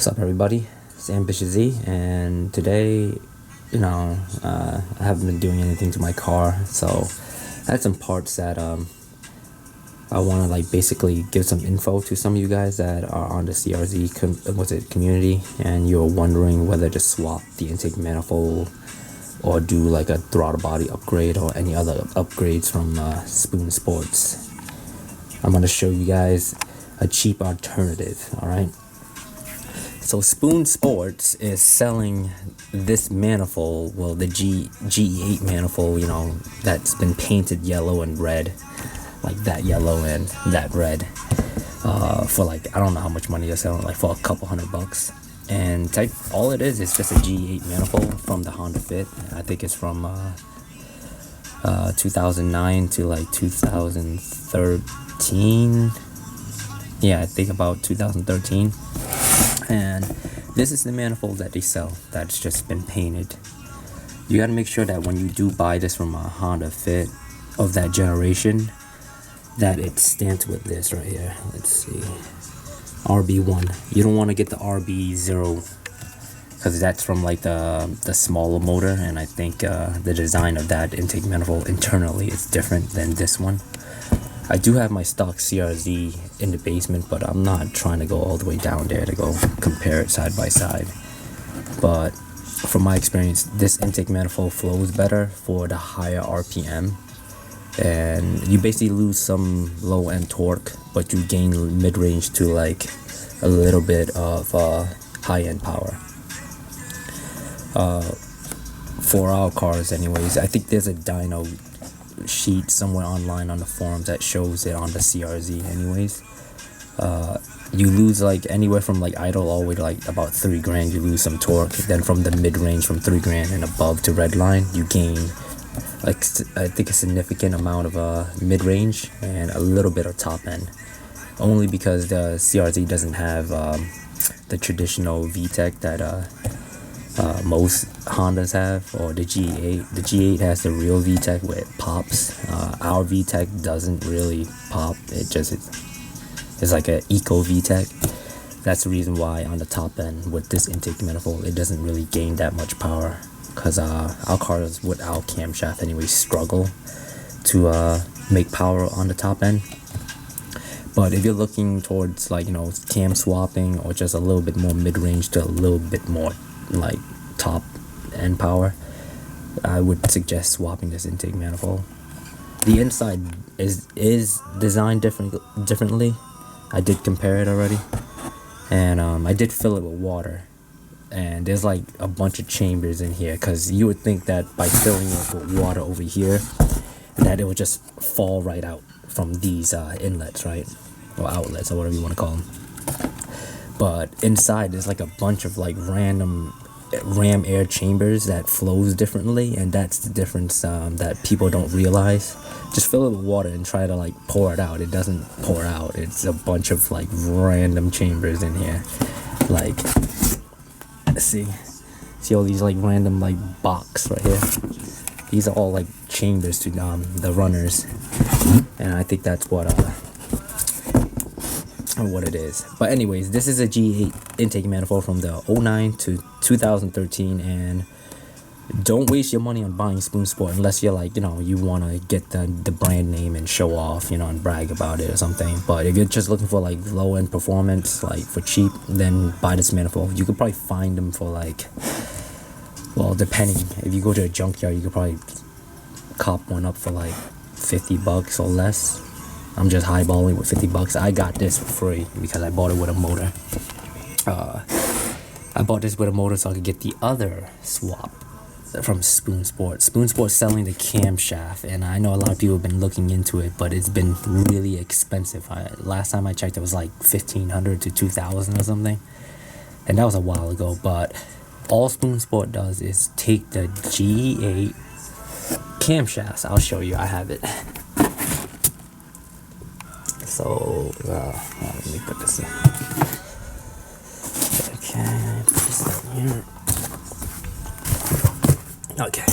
What's up, everybody? It's Ambitious Z, and today, I haven't been doing anything to my car, so I had some parts that I want to basically give some info to some of you guys that are on the CRZ community, and you're wondering whether to swap the intake manifold or do a throttle body upgrade or any other upgrades from Spoon Sports. I'm going to show you guys a cheap alternative, alright? So Spoon Sports is selling this manifold, well, the GE8 manifold, that's been painted yellow and red, like that yellow and that red, for I don't know how much money they're selling, for a couple $100. And all it is just a GE8 manifold from the Honda Fit. I think it's from 2009 to 2013. Yeah, I think about 2013. And this is the manifold that they sell that's just been painted. You got to make sure that when you do buy this from a Honda Fit of that generation, that it stands with this right here. Let's see, RB1. You don't want to get the RB0 because that's from the smaller motor, and I think the design of that intake manifold internally is different than this one. I do have my stock CRZ in the basement, but I'm not trying to go all the way down there to go compare it side by side. But from my experience, this intake manifold flows better for the higher RPM, and you basically lose some low-end torque, but you gain mid-range to a little bit of high-end power. For our cars anyways, I think there's a dyno sheet somewhere online on the forums that shows it on the CRZ anyways. You lose anywhere from idle all the way to about $3,000, you lose some torque. Then from the mid-range, from $3,000 and above to redline, you gain I think a significant amount of mid-range and a little bit of top end, only because the CRZ doesn't have the traditional VTEC that most Hondas have, or the G8. The G8 has the real VTEC where it pops. Our VTEC doesn't really pop. It's like an eco VTEC. That's the reason why on the top end with this intake manifold, it doesn't really gain that much power, because our cars without camshaft anyway struggle to make power on the top end. But if you're looking towards cam swapping, or just a little bit more mid-range to a little bit more top end power, I would suggest swapping this intake manifold. The inside is designed differently. I did compare it already, and I did fill it with water, and there's a bunch of chambers in here, because you would think that by filling it with water over here that it would just fall right out from these inlets, right, or outlets, or whatever you want to call them. But inside there's a bunch of random ram air chambers that flows differently, and that's the difference that people don't realize. Just fill it with water and try to pour it out. It doesn't pour out. It's a bunch of random chambers in here. See all these random box right here. These are all chambers to the runners, and I think that's what it is. But anyways, this is a G8 intake manifold from the 09 to 2013, and don't waste your money on buying Spoon Sport unless you're you want to get the brand name and show off, and brag about it or something. But if you're just looking for low end performance, for cheap, then buy this manifold. You could probably find them for well, depending, if you go to a junkyard, you could probably cop one up for $50 or less. I'm just highballing with $50. I got this for free because I bought it with a motor. I bought this with a motor so I could get the other swap from Spoon Sports. Spoon Sports selling the camshaft, and I know a lot of people have been looking into it, but it's been really expensive. Last time I checked, it was $1,500 to $2,000 or something, and that was a while ago. But all Spoon Sport does is take the G8 camshafts. I'll show you. I have it. So, let me put this in. Okay, put this in here. Okay.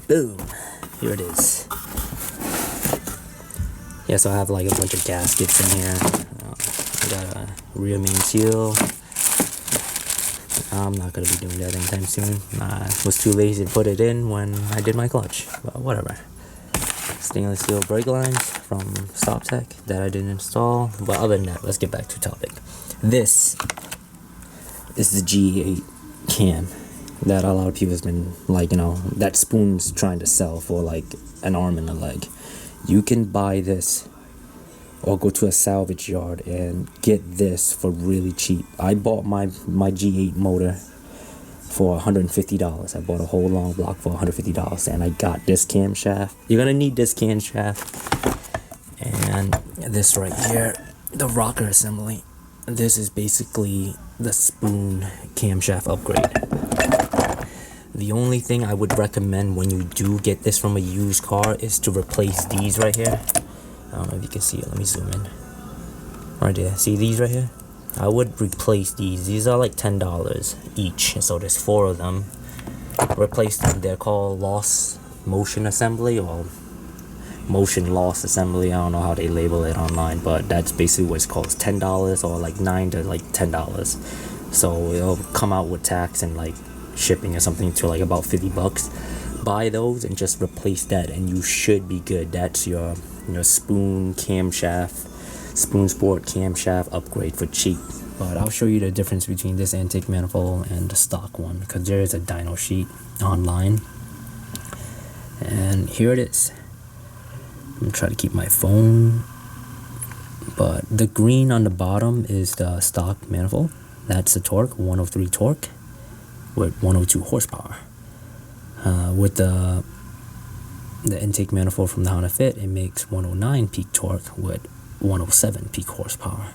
Boom. Here it is. Yeah, so I have like a bunch of gaskets in here. I got a rear main seal. I'm not gonna be doing that anytime soon. I was too lazy to put it in when I did my clutch, but whatever. Stainless steel brake lines from StopTech that I didn't install. But other than that, let's get back to topic. This is the G8 cam that a lot of people has been like, that Spoon's trying to sell for like an arm and a leg. You can buy this or go to a salvage yard and get this for really cheap. I bought my G8 motor for $150. I bought a whole long block for $150, and I got this camshaft. You're gonna need this camshaft and this right here, the rocker assembly. This is basically the Spoon camshaft upgrade. The only thing I would recommend when you do get this from a used car is to replace these right here. I don't know if you can see it. Let me zoom in. Right there. See these right here? I would replace these. These are like $10 each. So there's 4 of them. Replace them. They're called loss motion assembly or motion loss assembly. I don't know how they label it online, but that's basically what it's called. It's $10 or like $9 to like $10. So it'll come out with tax and like shipping or something to like about $50. Buy those and just replace that, and you should be good. That's your Spoon camshaft, Spoon Sport camshaft upgrade for cheap. But I'll show you the difference between this intake manifold and the stock one, because there is a dyno sheet online, and here it is. I'm gonna try to keep my phone, but the green on the bottom is the stock manifold. That's the torque, 103 torque with 102 horsepower. With the intake manifold from the Honda Fit, it makes 109 peak torque with 107 peak horsepower.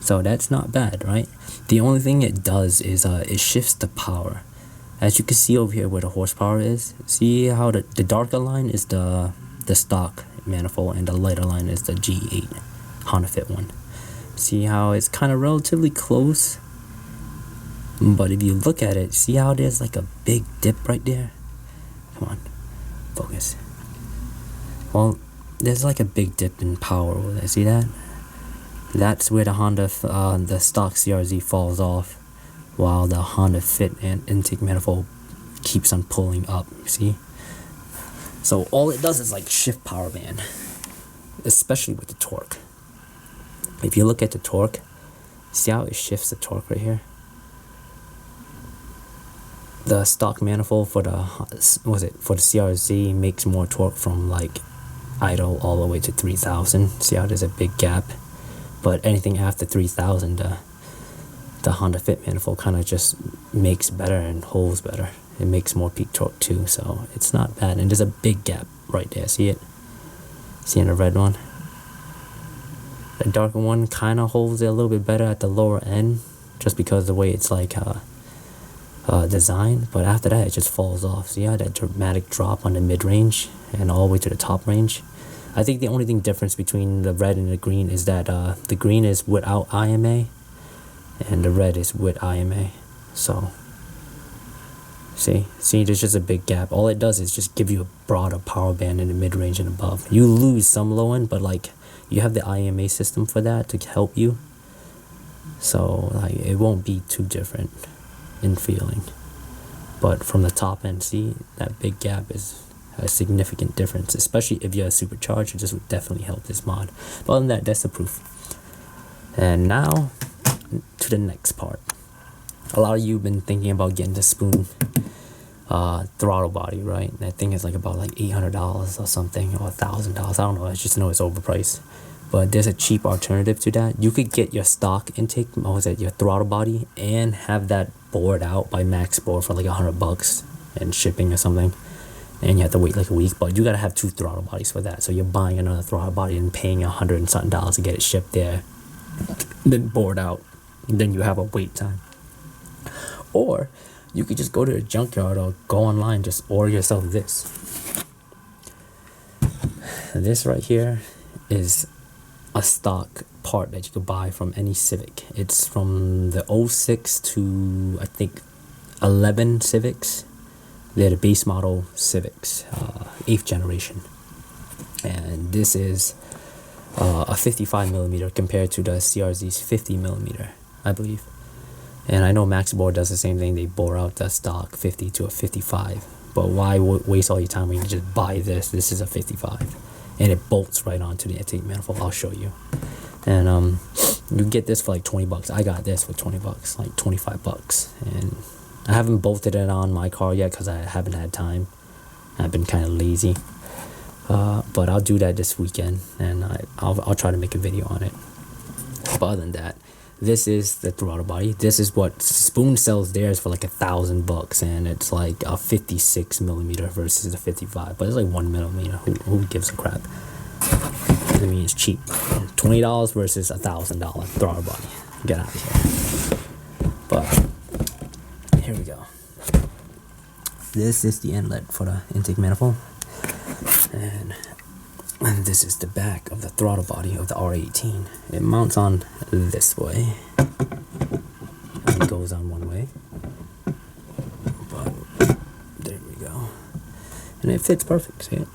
So that's not bad, right? The only thing it does is it shifts the power. As you can see over here where the horsepower is, see how the darker line is the stock manifold and the lighter line is the G8 Honda Fit one. See how it's kind of relatively close? But if you look at it, see how there's like a big dip right there? Come on, focus. Well, there's like a big dip in power over there. See that? That's where the Honda, the stock CRZ falls off, while the Honda Fit and intake manifold keeps on pulling up. See? So all it does is like shift power band, especially with the torque. If you look at the torque, see how it shifts the torque right here? The stock manifold for the CRZ makes more torque from like idle all the way to 3,000. See how there's a big gap? But anything after 3,000, the Honda Fit manifold kind of just makes better and holds better. It makes more peak torque too, so it's not bad. And there's a big gap right there. See it? See in the red one? The darker one kind of holds it a little bit better at the lower end, just because of the way it's like design, but after that it just falls off. See how that dramatic drop on the mid-range and all the way to the top range? I think the only thing difference between the red and the green is that the green is without IMA and the red is with IMA. So see there's just a big gap. All it does is just give you a broader power band in the mid-range and above. You lose some low end, but like you have the IMA system for that to help you, so like it won't be too different in feeling. But from the top end, see that big gap is a significant difference, especially if you're a supercharger. This would definitely help this mod. But other than that, that's the proof. And now to the next part. A lot of you have been thinking about getting the Spoon throttle body, right? That thing is like about like $800 or something, or $1,000. I don't know, I just know it's overpriced. But there's a cheap alternative to that. You could get your stock intake, your throttle body, and have that bored out by Max Board for like $100 and shipping or something. And you have to wait like a week, but you gotta have 2 throttle bodies for that. So you're buying another throttle body and paying $100 and something to get it shipped there, then bored out. And then you have a wait time. Or you could just go to a junkyard or go online, just order yourself this. This right here is a stock part that you could buy from any Civic. It's from the 06 to I think 11 Civics. They're the base model Civics, 8th generation. And this is a 55 millimeter compared to the CRZ's 50 millimeter, I believe. And I know Max Bore does the same thing. They bore out the stock 50 to a 55. But why waste all your time when you can just buy this? This is a 55, and it bolts right onto the intake manifold. I'll show you. And you get this for like 20 bucks. I got this for 20 bucks, like 25 bucks. And I haven't bolted it on my car yet because I haven't had time. I've been kind of lazy. But I'll do that this weekend, and I'll try to make a video on it. But other than that, this is the throttle body. This is what Spoon sells theirs for like $1,000, and it's like a 56 millimeter versus the 55. But it's like 1 millimeter. Who gives a crap? I mean, it's cheap. $20 versus $1,000 throttle body. Get out of here. But here we go. This is the inlet for the intake manifold, and this is the back of the throttle body of the R18. It mounts on this way, and it goes on one way, but there we go, and it fits perfect. See it?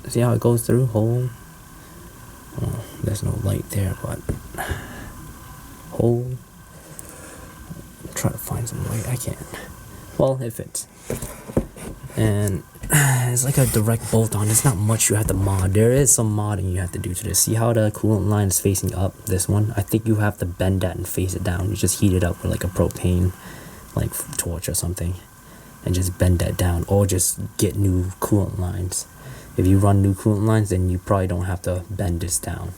See how it goes through hole? Well, there's no light there, but hole. Try to find some light. I can't. Well, it fits, and it's like a direct bolt on. There's not much you have to mod. There is some modding you have to do to this. See how the coolant line is facing up? This one, I think you have to bend that and face it down. You just heat it up with like a propane like torch or something, and just bend that down, or just get new coolant lines. If you run new coolant lines, then you probably don't have to bend this down.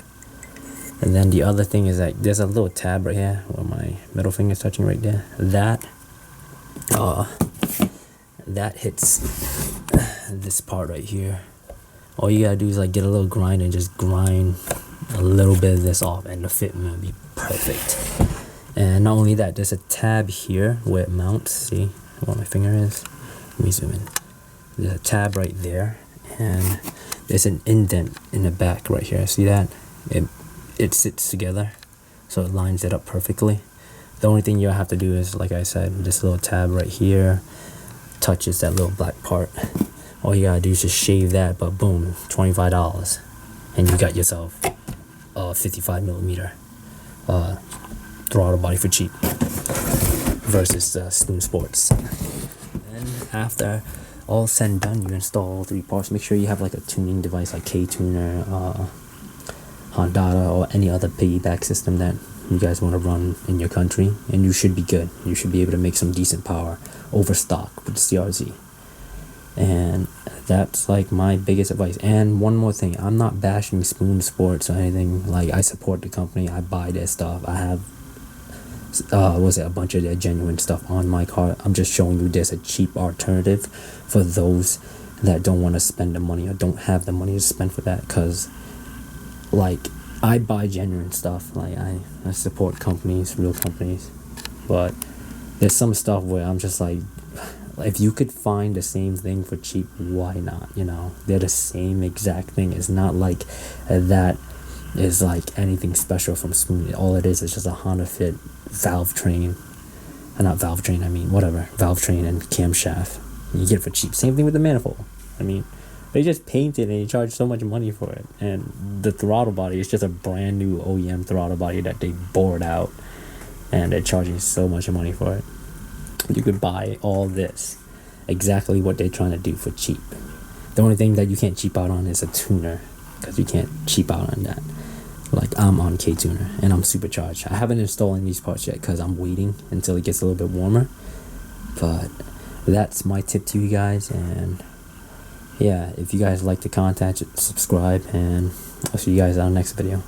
And then the other thing is that there's a little tab right here where my middle finger is touching right there. That hits this part right here. All you gotta do is like get a little grind and just grind a little bit of this off, and the fit will be perfect. And not only that, there's a tab here where it mounts. See where my finger is? Let me zoom in. There's a tab right there, and there's an indent in the back right here. See that? It sits together, so it lines it up perfectly. The only thing you have to do is, like I said, this little tab right here touches that little black part. All you gotta do is just shave that, but boom, $25, and you got yourself a 55 millimeter throttle body for cheap versus Spoon Sports. And after all said and done, you install all 3 parts. Make sure you have like a tuning device like K-Tuner, Honda, or any other piggyback system that you guys want to run in your country, and you should be good. You should be able to make some decent power over stock with the CRZ. And that's like my biggest advice. And one more thing, I'm not bashing Spoon Sports or anything. Like, I support the company, I buy their stuff, I have a bunch of their genuine stuff on my car. I'm just showing you there's a cheap alternative for those that don't want to spend the money or don't have the money to spend for that. Because like, I buy genuine stuff. Like, I support companies, real companies, but there's some stuff where I'm just like, if you could find the same thing for cheap, why not? You know, they're the same exact thing. It's not like that is like anything special from Spoon. All it is just a Honda Fit valve train, valve train and camshaft. You get it for cheap. Same thing with the manifold. I mean, they just paint it and you charge so much money for it. And the throttle body is just a brand new OEM throttle body that they bored out, and they're charging so much money for it. You could buy all this, exactly what they're trying to do, for cheap. The only thing that you can't cheap out on is a tuner, because you can't cheap out on that. Like, I'm on K-Tuner and I'm supercharged. I haven't installed any of these parts yet because I'm waiting until it gets a little bit warmer. But that's my tip to you guys. And yeah, if you guys like the content, subscribe, and I'll see you guys on the next video.